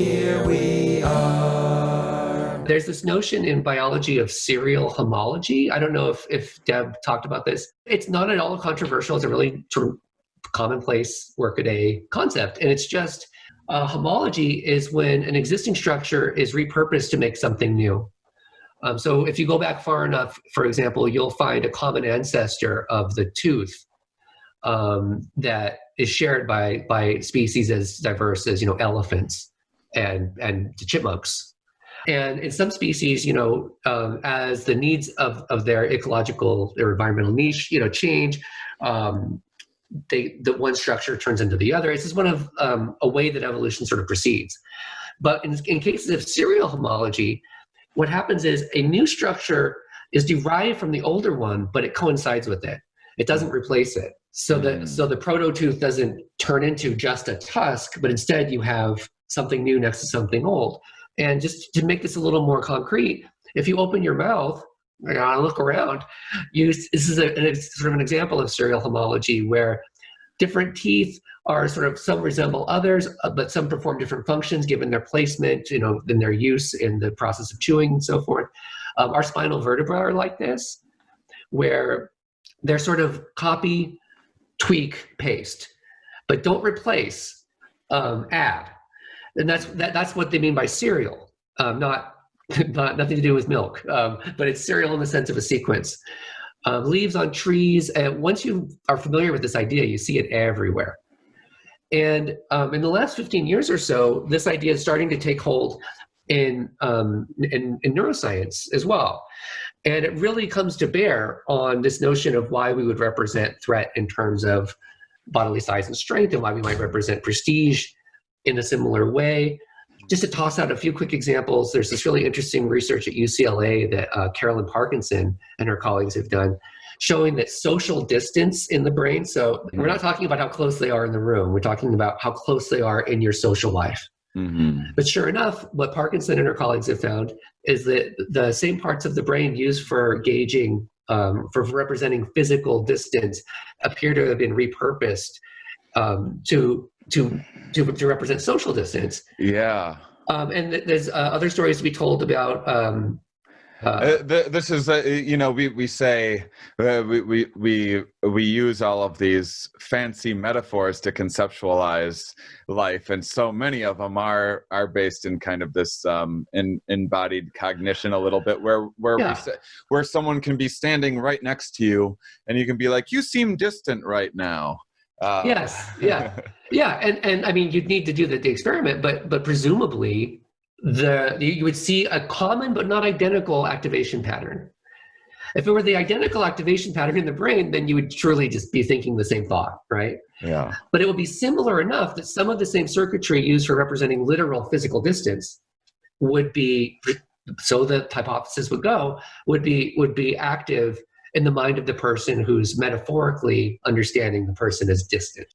here we are. There's this notion in biology of serial homology. I don't know if Deb talked about this. It's not at all controversial. It's a really sort of commonplace workaday concept. And it's just homology is when an existing structure is repurposed to make something new. So if you go back far enough, for example, you'll find a common ancestor of the tooth that is shared by species as diverse as, elephants and chipmunks. And in some species, as the needs of their ecological or environmental niche, change, the one structure turns into the other. It's just one of a way that evolution sort of proceeds. But in cases of serial homology, what happens is a new structure is derived from the older one, but it coincides with it. It doesn't replace it. So the proto-tooth doesn't turn into just a tusk, but instead you have something new next to something old. And just to make this a little more concrete, if you open your mouth and look around, this is sort of an example of serial homology where different teeth are some resemble others, but some perform different functions given their placement, in their use in the process of chewing and so forth. Our spinal vertebrae are like this, where they're sort of copy, tweak, paste, but don't replace, add. And that's what they mean by serial, not nothing to do with milk, but it's serial in the sense of a sequence. Leaves on trees, once you are familiar with this idea, you see it everywhere. And in the last 15 years or so, this idea is starting to take hold in neuroscience as well. And it really comes to bear on this notion of why we would represent threat in terms of bodily size and strength, and why we might represent prestige in a similar way. Just to toss out a few quick examples, there's this really interesting research at UCLA that Carolyn Parkinson and her colleagues have done, showing that social distance in the brain, so we're not talking about how close they are in the room, we're talking about how close they are in your social life. Mm-hmm. But sure enough, what Parkinson and her colleagues have found is that the same parts of the brain used for gauging, for representing physical distance appear to have been repurposed to represent social distance. Yeah. And there's other stories to be told about. This is, we say we use all of these fancy metaphors to conceptualize life, and so many of them are based in kind of this embodied cognition a little bit, where we say, where someone can be standing right next to you, and you can be like, you seem distant right now. Yes. Yeah. Yeah. And I mean, you'd need to do the experiment, but presumably you would see a common but not identical activation pattern. If it were the identical activation pattern in the brain, then you would truly just be thinking the same thought, right? Yeah. But it would be similar enough that some of the same circuitry used for representing literal physical distance would be, so the hypothesis would be active in the mind of the person who's metaphorically understanding the person as distant.